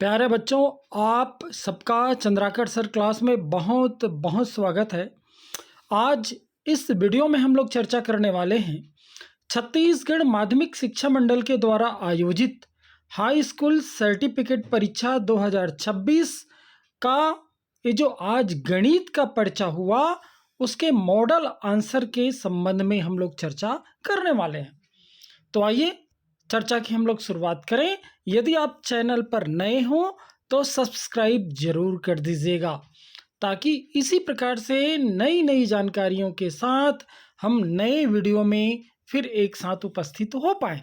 प्यारे बच्चों, आप सबका चंद्राकर सर क्लास में बहुत बहुत स्वागत है। आज इस वीडियो में हम लोग चर्चा करने वाले हैं छत्तीसगढ़ माध्यमिक शिक्षा मंडल के द्वारा आयोजित हाई स्कूल सर्टिफिकेट परीक्षा 2026 का ये जो आज गणित का पर्चा हुआ उसके मॉडल आंसर के संबंध में हम लोग चर्चा करने वाले हैं। तो आइए चर्चा की हम लोग शुरुआत करें। यदि आप चैनल पर नए हो तो सब्सक्राइब जरूर कर दीजिएगा ताकि इसी प्रकार से नई नई जानकारियों के साथ हम नए वीडियो में फिर एक साथ उपस्थित हो पाए।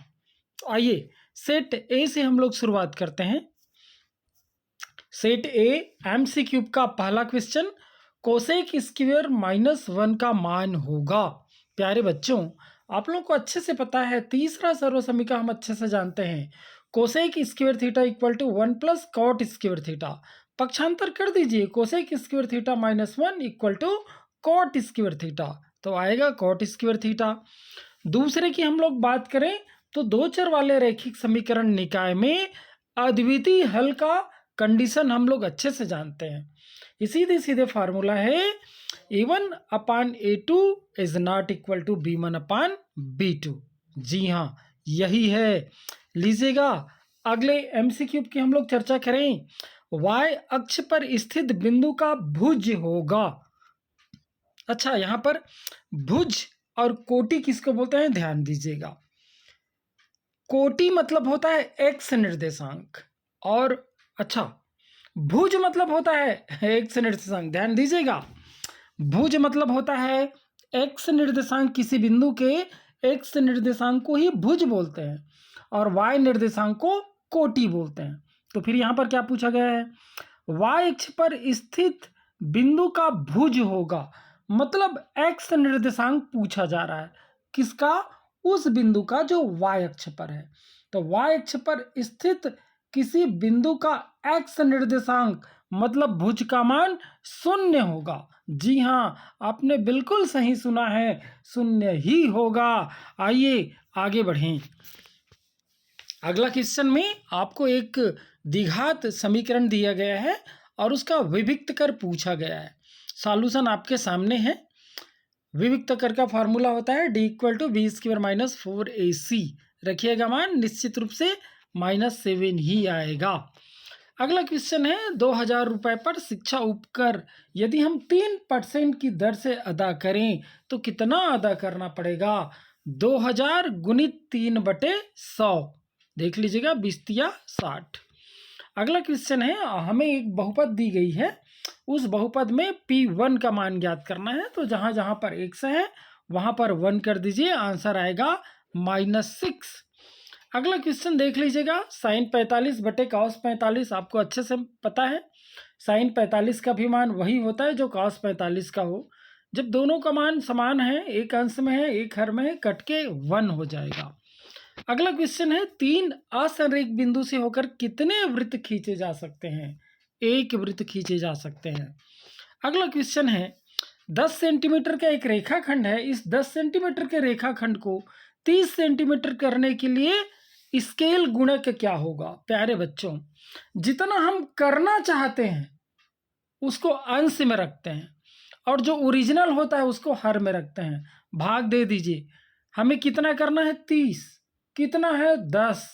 तो आइए सेट ए से हम लोग शुरुआत करते हैं। सेट ए एमसीक्यू का पहला क्वेश्चन, कोसेक स्क्वायर -1 का मान होगा। प्यारे बच्चों, आप लोगों को अच्छे से पता है, तीसरा सर्वसमीकरण हम अच्छे से जानते हैं। Cosec square theta equal to 1 plus cot square theta. पक्षांतर कर दीजिए, cosec square theta -1 equal to cot square theta, तो आएगा कॉट स्क्वायर थीटा। दूसरे की हम लोग बात करें तो दो चर वाले रैखिक समीकरण निकाय में अद्वितीय हल का कंडीशन हम लोग अच्छे से जानते हैं। सीधे सीधे फार्मूला है a1 upon a2 is not equal to b1 upon b2। जी हाँ, यही है। लीजिएगा अगले एमसीक्यू की हम लोग चर्चा करें। y अक्ष पर स्थित बिंदु का भुज होगा। अच्छा, यहाँ पर भुज और कोटि किसको बोलते हैं, ध्यान दीजिएगा। कोटि मतलब होता है एक्स निर्देशांक, और अच्छा भुज मतलब होता है एक्स निर्देशांक। ध्यान दीजिएगा, भुज मतलब होता है एक्स निर्देशांक, किसी बिंदु के एक्स निर्देशांक को ही भुज बोलते हैं और वाई निर्देशांक को कोटि बोलते हैं। तो फिर यहाँ पर क्या पूछा गया है, वाई अक्ष पर स्थित बिंदु का भुज होगा, मतलब एक्स निर्देशांक पूछा जा रहा है। किसका, उस बिंदु का जो वाई अक्ष पर है। तो वाई अक्ष पर स्थित किसी बिंदु का एक्स निर्देशांक मतलब भुज का मान 0 होगा। जी हाँ, आपने बिल्कुल सही सुना है, 0 ही होगा। आइए आगे बढ़ें। अगला क्वेश्चन में आपको एक द्विघात समीकरण दिया गया है और उसका विभक्त कर पूछा गया है। सॉल्यूशन आपके सामने है। विभक्त कर का फॉर्मूला होता है d equal to B square minus 4ac। रखिएगा मान, निश्चित रूप से -7 ही आएगा। अगला क्वेश्चन है, 2000 रुपये पर शिक्षा उपकर यदि हम 3% की दर से अदा करें तो कितना अदा करना पड़ेगा। 2000 गुणित 3/100, देख लीजिएगा 20×60। अगला क्वेश्चन है, हमें एक बहुपद दी गई है, उस बहुपद में P1 का मान ज्ञात करना है। तो जहां जहां पर x है वहां पर 1 कर दीजिए, आंसर आएगा -6। अगला क्वेश्चन देख लीजिएगा, साइन 45 बटे cos 45 आपको अच्छे से पता है। साइन 45 का भी मान वही होता है जो cos 45 का हो। जब दोनों का मान समान है, एक अंश में है एक हर में है, कट के 1 हो जाएगा। अगला क्वेश्चन है, 3 असंरेख बिंदु से होकर कितने वृत्त खींचे जा सकते हैं। एक वृत्त खींचे जा सकते हैं। अगला क्वेश्चन है, 10 सेंटीमीटर का एक रेखाखंड है, इस 10 सेंटीमीटर के रेखाखंड को 30 सेंटीमीटर करने के लिए स्केल गुणक क्या होगा। प्यारे बच्चों, जितना हम करना चाहते हैं उसको अंश में रखते हैं और जो ओरिजिनल होता है उसको हर में रखते हैं। भाग दे दीजिए, हमें कितना करना है, 30, कितना है 10,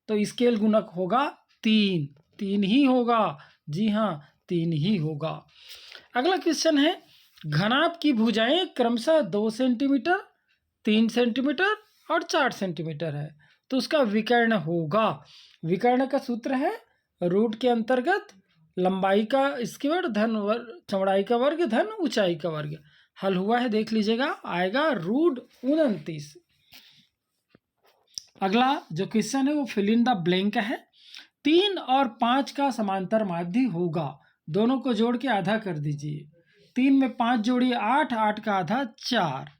तो स्केल गुणक होगा 3। 3 ही होगा, जी हाँ 3 ही होगा। अगला क्वेश्चन है, घनाभ की भुजाएं क्रमशः 2 सेंटीमीटर, 3 सेंटीमीटर और 4 सेंटीमीटर है, तो उसका विकर्ण होगा। विकर्ण का सूत्र है रूट के अंतर्गत लंबाई का स्क्वायर धन चौड़ाई का वर्ग धन ऊंचाई का वर्ग। हल हुआ है, देख लीजिएगा, आएगा √29। अगला जो क्वेश्चन है वो फिल इन द ब्लैंक है। 3 और 5 का समांतर माध्य होगा, दोनों को जोड़ के आधा कर दीजिए। 3 में 5 जोड़िए 8, 8 का आधा 4।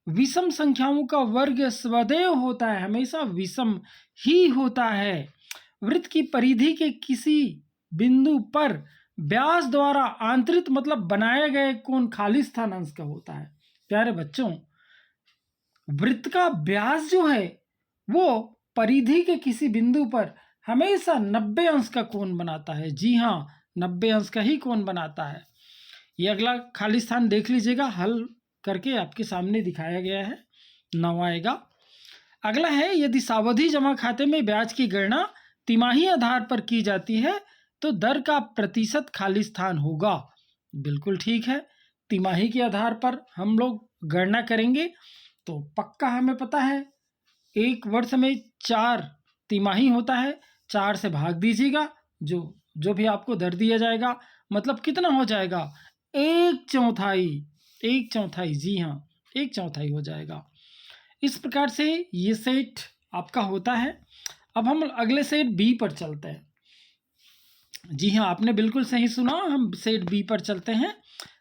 विषम संख्याओं का वर्ग सदैव होता है, हमेशा विषम ही होता है। वृत्त की परिधि के किसी बिंदु पर व्यास द्वारा आंतरित मतलब बनाए गए कोण खाली स्थान अंश का होता है। प्यारे बच्चों, वृत्त का व्यास जो है वो परिधि के किसी बिंदु पर हमेशा 90 अंश का कोण बनाता है। जी हाँ, 90 अंश का ही कोण बनाता है। ये अगला खाली स्थान देख लीजिएगा, हल करके आपके सामने दिखाया गया है, 9 आएगा। अगला है, यदि सावधि जमा खाते में ब्याज की गणना तिमाही आधार पर की जाती है तो दर का प्रतिशत खाली स्थान होगा। बिल्कुल ठीक है, तिमाही के आधार पर हम लोग गणना करेंगे तो पक्का हमें पता है एक वर्ष में 4 तिमाही होता है, 4 से भाग दीजिएगा, जो भी आपको दर दिया जाएगा, मतलब कितना हो जाएगा, 1/4। 1/4, जी हाँ, 1/4 हो जाएगा। इस प्रकार से ये सेट आपका होता है। अब हम अगले सेट बी पर चलते हैं। जी हाँ, आपने बिल्कुल सही सुना, हम सेट बी पर चलते हैं।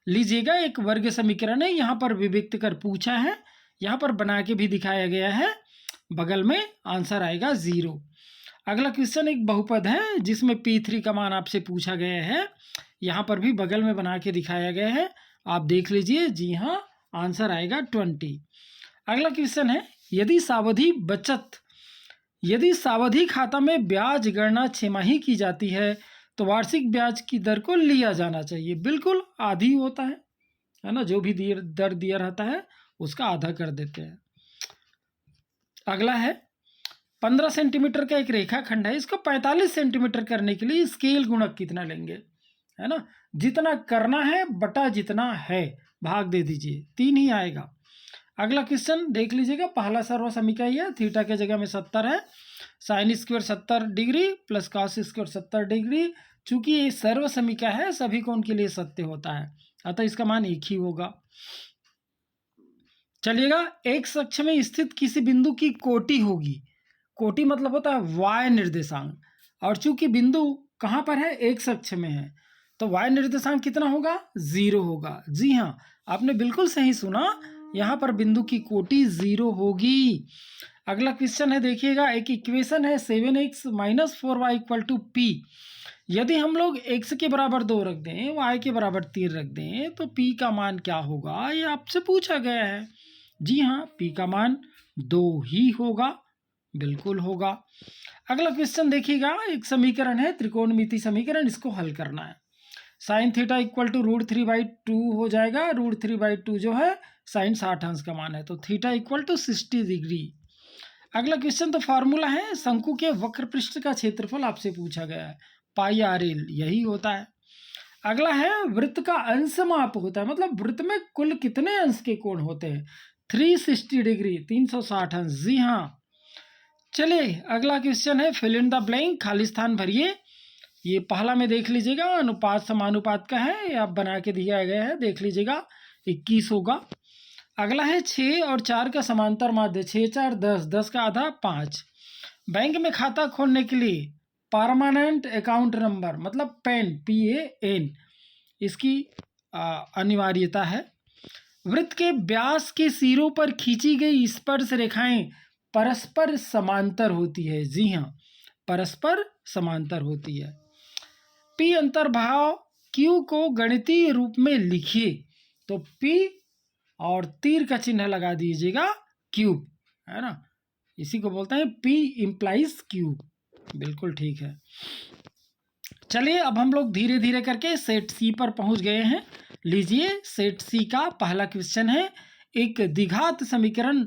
लीजिएगा, एक वर्ग समीकरण है, यहाँ पर विभक्त कर पूछा है, यहाँ पर बना के भी दिखाया गया है, बगल में आंसर आएगा 0। अगला क्वेश्चन एक बहुपद है जिसमें P3 का मान आपसे पूछा गया है, यहाँ पर भी बगल में बना के दिखाया गया है, आप देख लीजिए। जी हाँ, आंसर आएगा 20। अगला क्वेश्चन है, यदि सावधि खाता में ब्याज गणना छमाही की जाती है तो वार्षिक ब्याज की दर को लिया जाना चाहिए। बिल्कुल आधी होता है ना, जो भी दर दिया रहता है उसका आधा कर देते हैं। अगला है, 15 सेंटीमीटर का एक रेखाखंड है, इसको 45 सेंटीमीटर करने के लिए स्केल गुणक कितना लेंगे, है ना, जितना करना है बटा जितना है, भाग दे दीजिए, 3 ही आएगा। अगला क्वेश्चन देख लीजिएगा, पहला सर्व समीकरण है, थीटा के जगह में 70 है, sine square 70 degree plus cos square 70 degree. चूंकि ये सर्व समीकरण है, सभी कोण के लिए सत्य होता है, अतः इसका मान एक ही होगा। चलिएगा, एक अक्ष में स्थित किसी बिंदु की कोटि होगी, कोटि मतलब होता है y निर्देशांक, और चूंकि बिंदु कहाँ पर है, एक अक्ष में है, तो y निर्देशांक कितना होगा, 0 होगा। जी हाँ, आपने बिल्कुल सही सुना, यहाँ पर बिंदु की कोटि 0 होगी। अगला क्वेश्चन है, देखिएगा, एक इक्वेशन है 7x - 4y = p। यदि हम लोग x के बराबर 2 रख दें, y के बराबर 3 रख दें, तो p का मान क्या होगा, ये आपसे पूछा गया है। जी हाँ, p का मान 2 ही होगा, बिल्कुल होगा। अगला क्वेश्चन देखिएगा, एक समीकरण है, त्रिकोणमिति समीकरण, इसको हल करना है। साइन थीटा = √3/2 हो जाएगा, √3/2 जो है साइन 60 अंश का मान है, तो थीटा = 60 डिग्री। अगला क्वेश्चन तो फार्मूला है, शंकु के वक्र पृष्ठ का क्षेत्रफल आपसे पूछा गया है, πr/l, यही होता है। अगला है, वृत्त का अंश माप होता है, मतलब वृत्त में कुल कितने अंश के कोण होते हैं, 360 डिग्री, 360 अंश। जी हाँ, चलिए अगला क्वेश्चन है, फिल इन द ब्लैंक, खाली स्थान भरिए। ये पहला में देख लीजिएगा, अनुपात समानुपात का है, ये आप बना के दिया गया है, देख लीजिएगा, 21 होगा। अगला है, 6 और 4 का समांतर माध्य, 6 4 10, 10 का आधा 5। बैंक में खाता खोलने के लिए परमानेंट अकाउंट नंबर, मतलब पैन, PAN, इसकी अनिवार्यता है। वृत्त के व्यास के सिरों पर खींची गई स्पर्श रेखाएं परस्पर समांतर होती है। जी हाँ, परस्पर समांतर होती है। P अंतर्भाव Q को गणितीय रूप में लिखिए, तो P और तीर का चिन्ह लगा दीजिएगा, क्यूब, है ना, इसी को बोलते हैं P = Q। बिल्कुल ठीक है। चलिए अब हम लोग धीरे धीरे करके सेट सी पर पहुंच गए हैं। लीजिए, सेट सी का पहला क्वेश्चन है, एक द्विघात समीकरण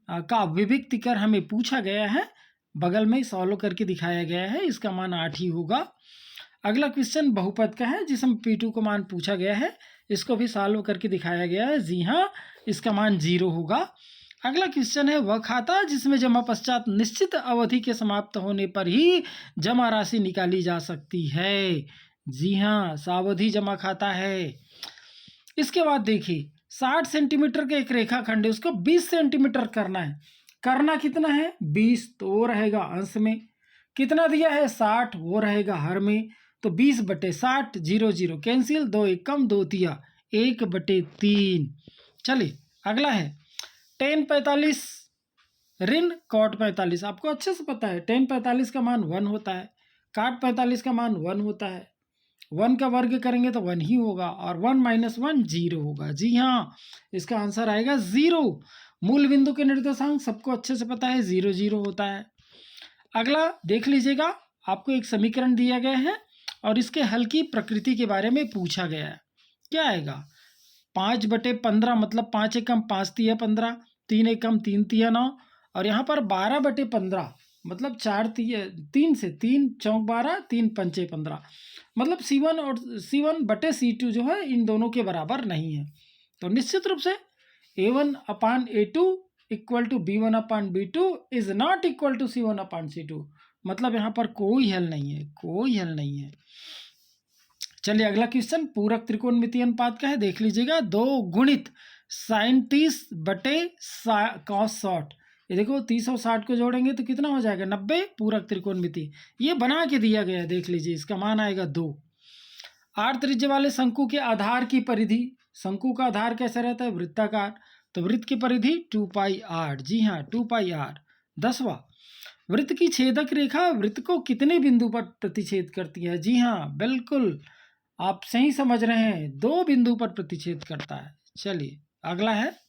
का विभक्त कर हमें पूछा गया है, बगल में सॉल्व करके दिखाया गया है, इसका मान 8 ही होगा। अगला क्वेश्चन बहुपद का है, जिसमें P2 को मान पूछा गया है, इसको भी सॉल्व करके दिखाया गया है। जी हाँ, इसका मान 0 होगा। अगला क्वेश्चन है, वह खाता जिसमें जमा पश्चात निश्चित अवधि के समाप्त होने पर ही जमा राशि निकाली जा सकती है। जी हाँ, सावधि जमा खाता है। इसके बाद देखिए, 60 सेंटीमीटर का एक रेखाखंड है, उसको 20 सेंटीमीटर करना है। करना कितना है, 20, तो वो रहेगा अंश में, कितना दिया है 60, वो रहेगा हर में, तो 20/60, 0 0 कैंसिल, 2 1 कम, 2 तिया 1/3। चलिए अगला है, tan 45 ऋण cot 45, आपको अच्छे से पता है tan 45 का मान 1 होता है, cot 45 का मान 1 होता है। 1 का वर्ग करेंगे तो 1 ही होगा, और 1 - 1 0 होगा। जी हाँ, इसका आंसर आएगा 0। मूल बिंदु के निर्देशांक सबको अच्छे से पता है, 0 0 होता है। अगला देख लीजिएगा, आपको एक समीकरण दिया गया है और इसके हल की प्रकृति के बारे में पूछा गया है। क्या आएगा? 5/15 मतलब 5 एकम 5 तिया 15, 3 एकम 3 तिया 9, और यहाँ पर 12/15 मतलब 3 से 3 चौक 12, 3 पंचे 15, मतलब C1 और C1/C2 जो है इन दोनों के बराबर नहीं है। तो निश्चित रूप से A1/A2 equal to B1/B2 is not equal to C1/C2, मतलब यहाँ पर कोई हल नहीं है, कोई हल नहीं है। चलिए अगला क्वेश्चन पूरक त्रिकोणमितीय अनुपात का है, देख लीजिएगा। 2 गुणित sin 30/cos 60, ये देखो 30 और 60 को जोड़ेंगे तो कितना हो जाएगा? 90। पूरक त्रिकोणमिति ये बना के दिया गया है, देख लीजिए, इसका मान आएगा 2। 8 त्रिज्या वाले शंकु के आधार की परिधि, शंकु का आधार कैसा रहता है? वृत्ताकार, तो वृत्त की परिधि 2πr, जी हाँ 2πr। 10वां, वृत्त की छेदक रेखा वृत्त को कितने बिंदु पर प्रतिच्छेद करती है? जी हाँ बिल्कुल आप सही समझ रहे हैं, 2 बिंदु पर प्रतिच्छेद करता है। चलिए अगला है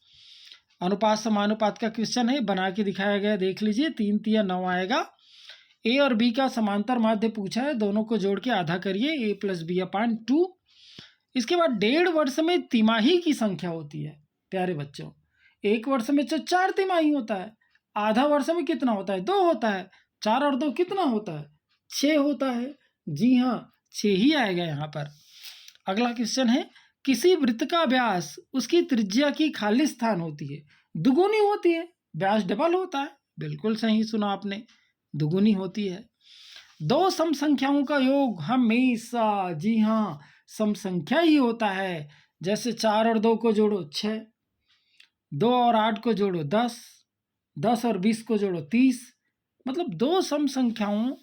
अनुपात समानुपात का क्वेश्चन है, बना के दिखाया गया, देख लीजिए। 3 तिया 9 आएगा। ए और बी का समांतर माध्य पूछा है, दोनों को जोड़ के आधा करिए, a + b/2। इसके बाद 1.5 वर्ष में तिमाही की संख्या होती है प्यारे बच्चों। 1 वर्ष में तो 4 तिमाही होता है, आधा वर्ष में कितना होता है? 2 होता है। 4 और 2 कितना होता है? 6 होता है, जी हाँ 6 ही आएगा यहाँ पर। अगला क्वेश्चन है, किसी वृत्त का व्यास उसकी त्रिज्या की खाली स्थान होती है दुगुनी होती है, व्यास डबल होता है। बिल्कुल सही सुना आपने, दुगुनी होती है। 2 सम संख्याओं का योग हमेशा, जी हाँ सम संख्या ही होता है। जैसे 4 और 2 को जोड़ो 6, 2 और 8 को जोड़ो 10, 10 और 20 को जोड़ो 30, मतलब 2 सम संख्याओं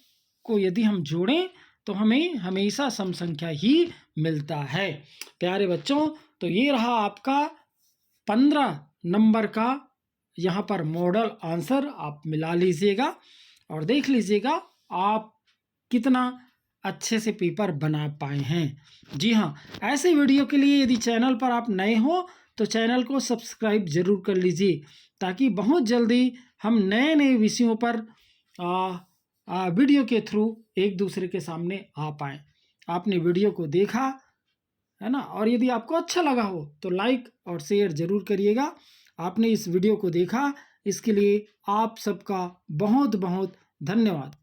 को यदि हम जोड़ें तो हमें हमेशा सम संख्या ही मिलता है प्यारे बच्चों। तो ये रहा आपका 15 नंबर का यहाँ पर मॉडल आंसर, आप मिला लीजिएगा और देख लीजिएगा आप कितना अच्छे से पेपर बना पाए हैं। जी हाँ, ऐसे वीडियो के लिए यदि चैनल पर आप नए हो तो चैनल को सब्सक्राइब जरूर कर लीजिए, ताकि बहुत जल्दी हम नए नए विषयों पर वीडियो के थ्रू एक दूसरे के सामने आ पाएँ। आपने वीडियो को देखा है ना, और यदि आपको अच्छा लगा हो तो लाइक और शेयर जरूर करिएगा। आपने इस वीडियो को देखा इसके लिए आप सबका बहुत बहुत धन्यवाद।